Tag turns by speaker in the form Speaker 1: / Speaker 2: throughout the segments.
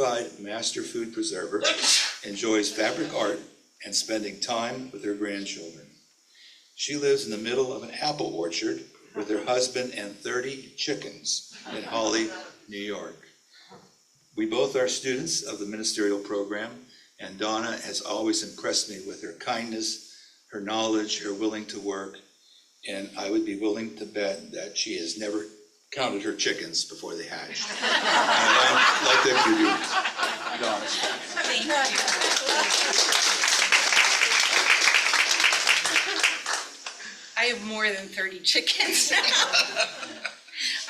Speaker 1: certified master food preserver, enjoys fabric art and spending time with her grandchildren. She lives in the middle of an apple orchard with her husband and 30 chickens in Holly, New York. We both are students of the ministerial program, and Donna has always impressed me with her kindness, her knowledge, her willing to work, and I would be willing to bet that she has never counted her chickens before they hatched. And I'd like to introduce Donna Spence.
Speaker 2: Thank you. I have more than 30 chickens.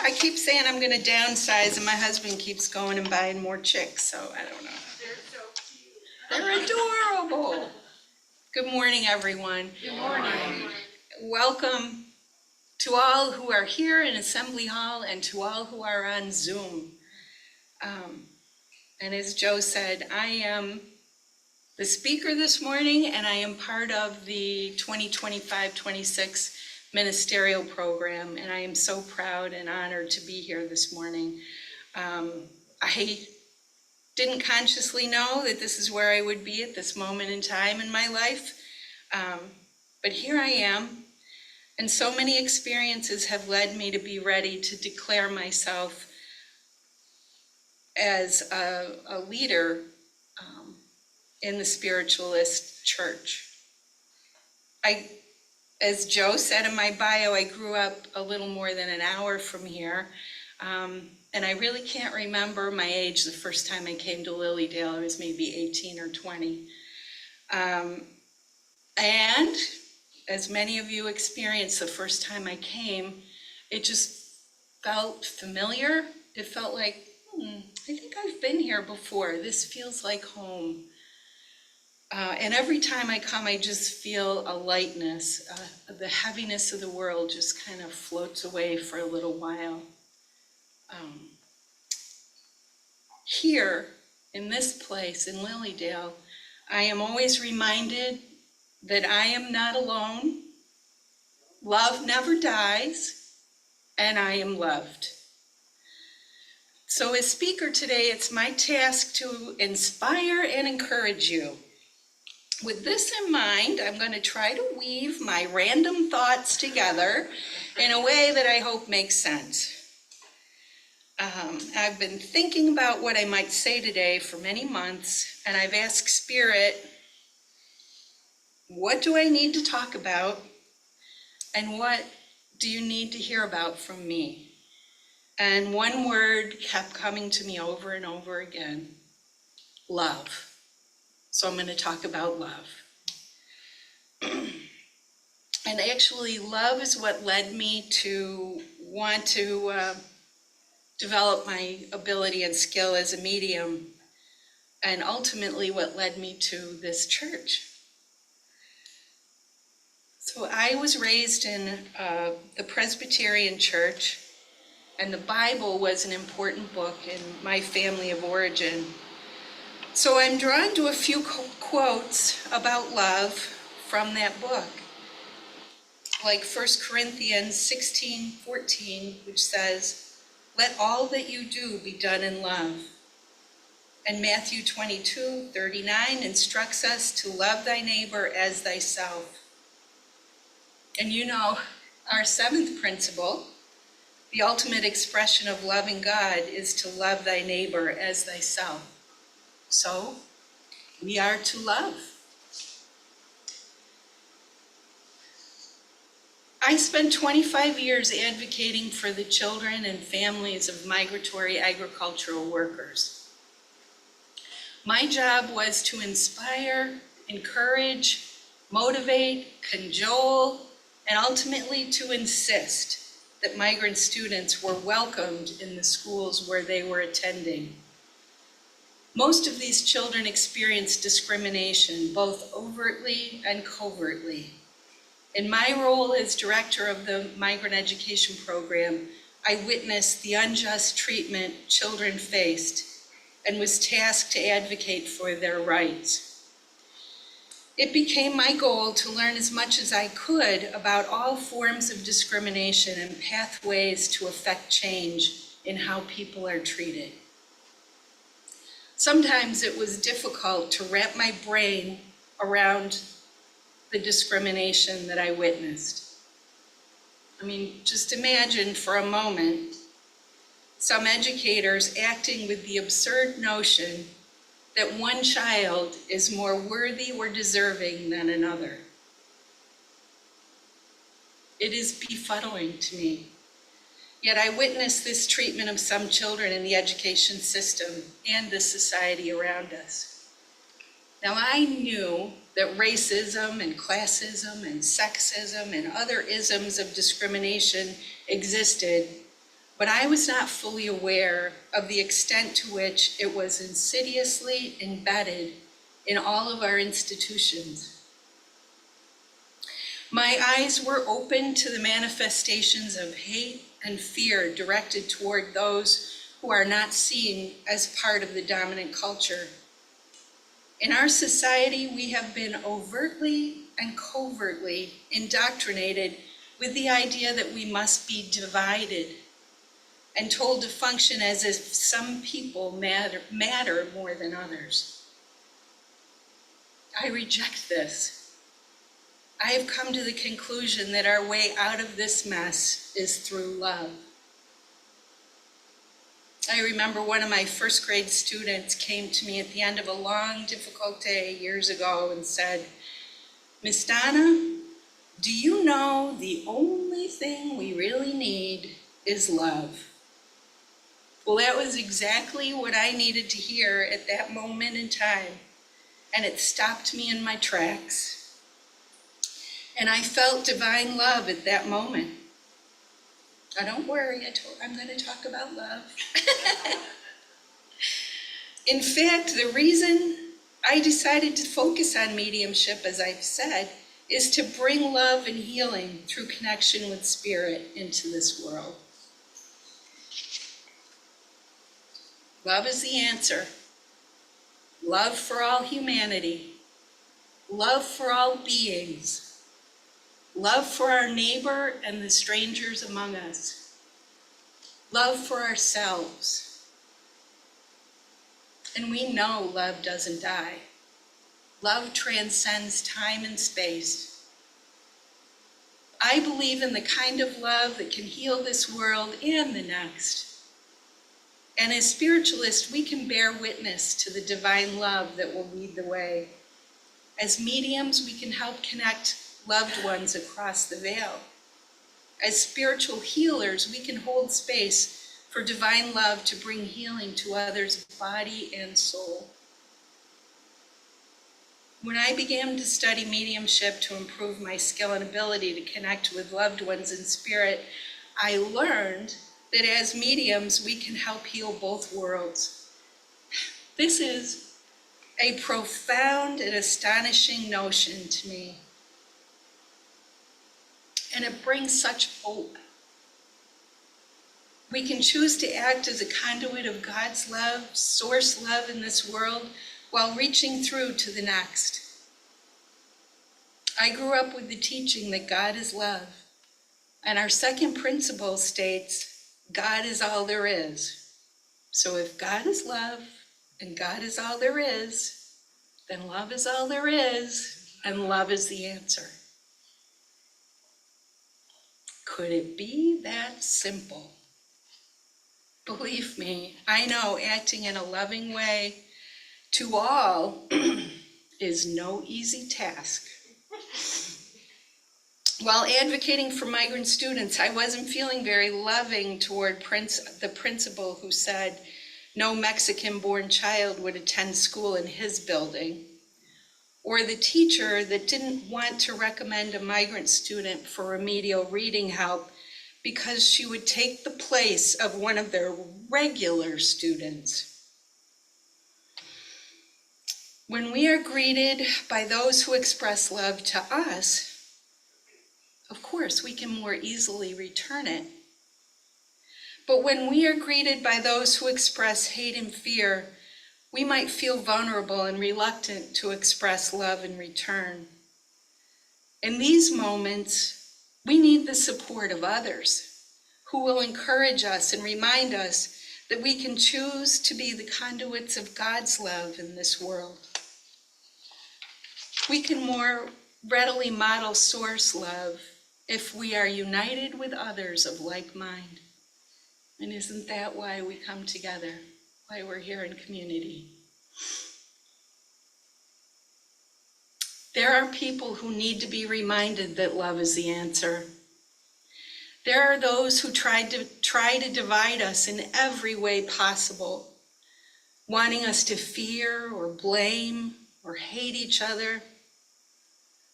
Speaker 2: I keep saying I'm going to downsize, and my husband keeps going and buying more chicks, so I don't know.
Speaker 3: They're so cute.
Speaker 2: They're adorable. Good morning, everyone.
Speaker 3: Good morning.
Speaker 2: Welcome to all who are here in Assembly Hall and to all who are on Zoom. And as Joe said, I am the speaker this morning, and I am part of the 2025-26 ministerial program, and I am so proud and honored to be here this morning. I didn't consciously know that this is where I would be at this moment in time in my life, but here I am, and so many experiences have led me to be ready to declare myself as a leader in the spiritualist church. As Joe said in my bio, I grew up a little more than an hour from here, and I really can't remember my age the first time I came to Lilydale. I was maybe 18 or 20. And as many of you experienced the first time I came, it just felt familiar. It felt like, I think I've been here before. This feels like home. And every time I come, I just feel a lightness. The heaviness of the world just kind of floats away for a little while. Here, in this place, in Lilydale, I am always reminded that I am not alone. Love never dies, and I am loved. So as speaker today, it's my task to inspire and encourage you. With this in mind, I'm going to try to weave my random thoughts together in a way that I hope makes sense. I've been thinking about what I might say today for many months, and I've asked Spirit, what do I need to talk about, and what do you need to hear about from me? And one word kept coming to me over and over again: love. So I'm going to talk about love. And actually, love is what led me to want to develop my ability and skill as a medium, and ultimately what led me to this church. So I was raised in the Presbyterian church, and the Bible was an important book in my family of origin. So I'm drawn to a few quotes about love from that book, like 1 Corinthians 16:14, which says, "Let all that you do be done in love." And Matthew 22:39 instructs us to love thy neighbor as thyself. And you know, our seventh principle, the ultimate expression of loving God, is to love thy neighbor as thyself. So, we are to love. I spent 25 years advocating for the children and families of migratory agricultural workers. My job was to inspire, encourage, motivate, cajole, and ultimately to insist that migrant students were welcomed in the schools where they were attending. Most of these children experienced discrimination, both overtly and covertly. In my role as director of the Migrant Education Program, I witnessed the unjust treatment children faced and was tasked to advocate for their rights. It became my goal to learn as much as I could about all forms of discrimination and pathways to effect change in how people are treated. Sometimes it was difficult to wrap my brain around the discrimination that I witnessed. I mean, just imagine for a moment some educators acting with the absurd notion that one child is more worthy or deserving than another. It is befuddling to me. Yet I witnessed this treatment of some children in the education system and the society around us. Now, I knew that racism and classism and sexism and other isms of discrimination existed, but I was not fully aware of the extent to which it was insidiously embedded in all of our institutions. My eyes were open to the manifestations of hate and fear directed toward those who are not seen as part of the dominant culture. In our society, we have been overtly and covertly indoctrinated with the idea that we must be divided and told to function as if some people matter more than others. I reject this. I have come to the conclusion that our way out of this mess is through love. I remember one of my first grade students came to me at the end of a long, difficult day years ago and said, "Miss Donna, do you know the only thing we really need is love?" Well, that was exactly what I needed to hear at that moment in time, and it stopped me in my tracks. And I felt divine love at that moment. Now, don't worry, I'm going to talk about love. In fact, the reason I decided to focus on mediumship, as I've said, is to bring love and healing through connection with spirit into this world. Love is the answer. Love for all humanity. Love for all beings. Love for our neighbor and the strangers among us. Love for ourselves. And we know love doesn't die. Love transcends time and space. I believe in the kind of love that can heal this world and the next. And as spiritualists, we can bear witness to the divine love that will lead the way. As mediums, we can help connect loved ones across the veil. As spiritual healers, we can hold space for divine love to bring healing to others' body and soul. When I began to study mediumship to improve my skill and ability to connect with loved ones in spirit, I learned that as mediums, we can help heal both worlds. This is a profound and astonishing notion to me. And it brings such hope. We can choose to act as a conduit of God's love, source love in this world, while reaching through to the next. I grew up with the teaching that God is love. And our second principle states, God is all there is. So if God is love, and God is all there is, then love is all there is, and love is the answer. Could it be that simple? Believe me, I know acting in a loving way to all is no easy task. While advocating for migrant students, I wasn't feeling very loving toward the principal who said no Mexican-born child would attend school in his building, or the teacher that didn't want to recommend a migrant student for remedial reading help because she would take the place of one of their regular students. When we are greeted by those who express love to us, of course, we can more easily return it. But when we are greeted by those who express hate and fear, we might feel vulnerable and reluctant to express love in return. In these moments, we need the support of others who will encourage us and remind us that we can choose to be the conduits of God's love in this world. We can more readily model source love if we are united with others of like mind. And isn't that why we come together, why we're here in community? There are people who need to be reminded that love is the answer. There are those who try to divide us in every way possible, wanting us to fear or blame or hate each other.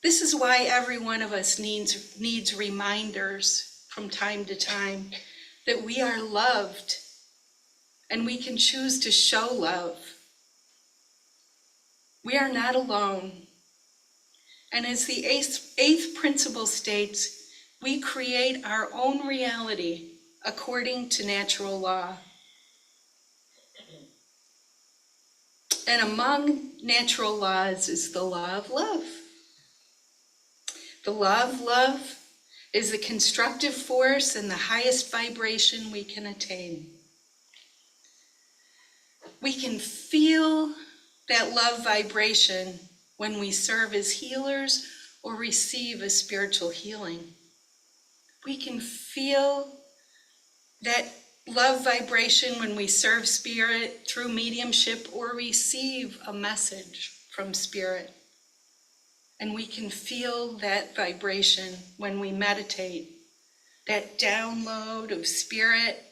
Speaker 2: This is why every one of us needs reminders from time to time that we are loved and we can choose to show love. We are not alone. And as the eighth principle states, we create our own reality according to natural law. And among natural laws is the law of love. The law of love is the constructive force and the highest vibration we can attain. We can feel that love vibration when we serve as healers or receive a spiritual healing. We can feel that love vibration when we serve spirit through mediumship or receive a message from spirit. And we can feel that vibration when we meditate, that download of spirit,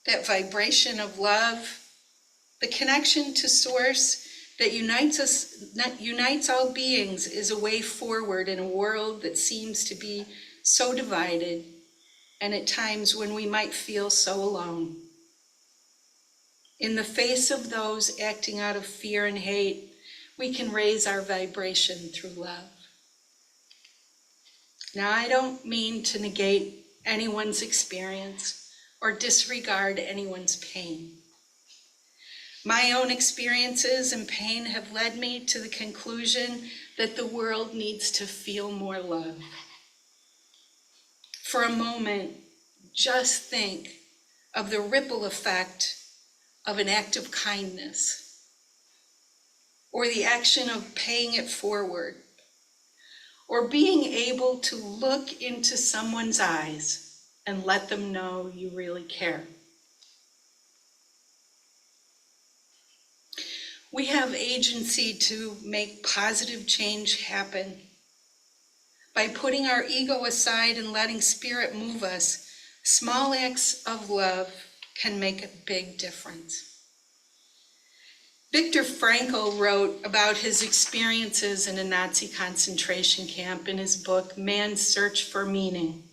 Speaker 2: that vibration of love, the connection to source that unites all beings is a way forward in a world that seems to be so divided, and at times when we might feel so alone. In the face of those acting out of fear and hate, we can raise our vibration through love. Now, I don't mean to negate anyone's experience or disregard anyone's pain. My own experiences and pain have led me to the conclusion that the world needs to feel more love. For a moment, just think of the ripple effect of an act of kindness, or the action of paying it forward, or being able to look into someone's eyes and let them know you really care. We have agency to make positive change happen. By putting our ego aside and letting spirit move us, small acts of love can make a big difference. Viktor Frankl wrote about his experiences in a Nazi concentration camp in his book, Man's Search for Meaning.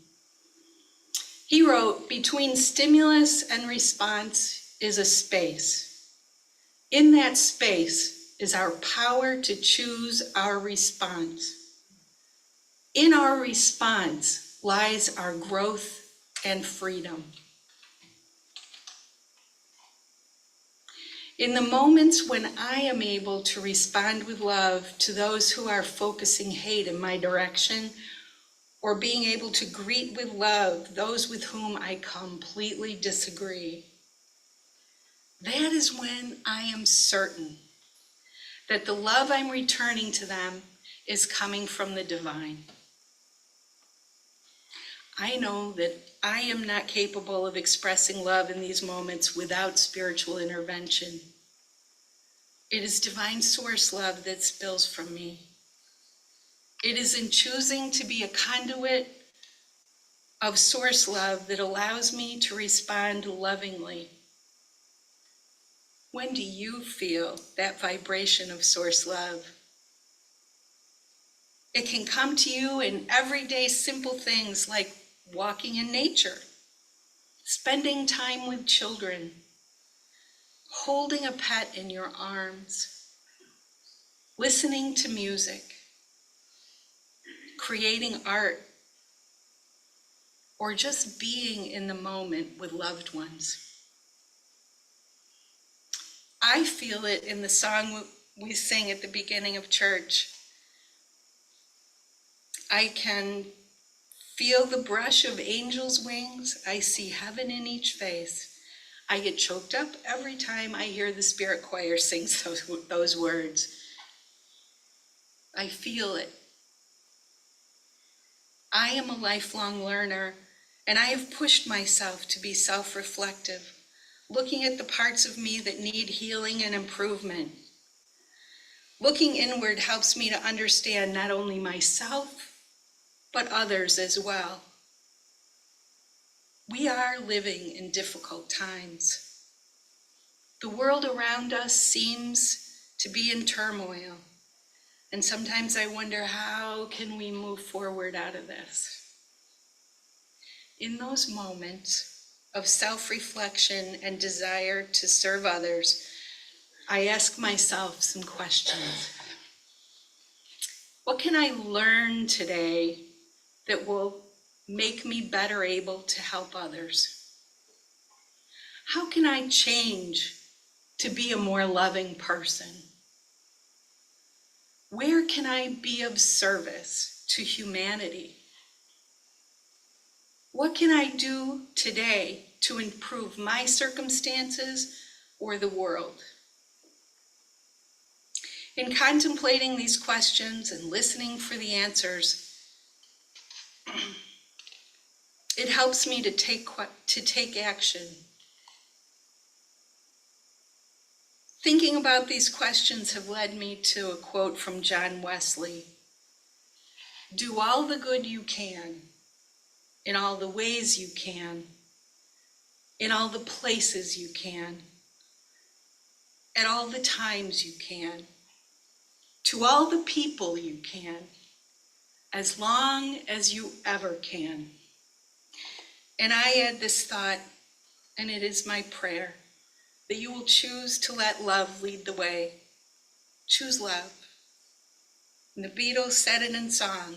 Speaker 2: He wrote, "Between stimulus and response is a space. In that space is our power to choose our response. In our response lies our growth and freedom." In the moments when I am able to respond with love to those who are focusing hate in my direction, or being able to greet with love those with whom I completely disagree, that is when I am certain that the love I'm returning to them is coming from the divine. I know that I am not capable of expressing love in these moments without spiritual intervention. It is divine source love that spills from me. It is in choosing to be a conduit of source love that allows me to respond lovingly. When do you feel that vibration of source love? It can come to you in everyday simple things like walking in nature, spending time with children, holding a pet in your arms, listening to music, creating art, or just being in the moment with loved ones. I feel it in the song we sing at the beginning of church. I can feel the brush of angels' wings. I see heaven in each face. I get choked up every time I hear the spirit choir sing those words. I feel it. I am a lifelong learner, and I have pushed myself to be self-reflective, looking at the parts of me that need healing and improvement. Looking inward helps me to understand not only myself, but others as well. We are living in difficult times. The world around us seems to be in turmoil, and sometimes I wonder, how can we move forward out of this? In those moments of self-reflection and desire to serve others, I ask myself some questions. What can I learn today that will make me better able to help others? How can I change to be a more loving person? Where can I be of service to humanity? What can I do today to improve my circumstances or the world? In contemplating these questions and listening for the answers, it helps me to take action. Thinking about these questions have led me to a quote from John Wesley. Do all the good you can, in all the ways you can, in all the places you can, at all the times you can, to all the people you can, as long as you ever can. And I add this thought, and it is my prayer, that you will choose to let love lead the way. Choose love. And the Beatles said it in song,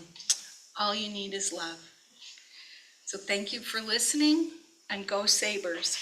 Speaker 2: all you need is love. So thank you for listening, and go Sabres.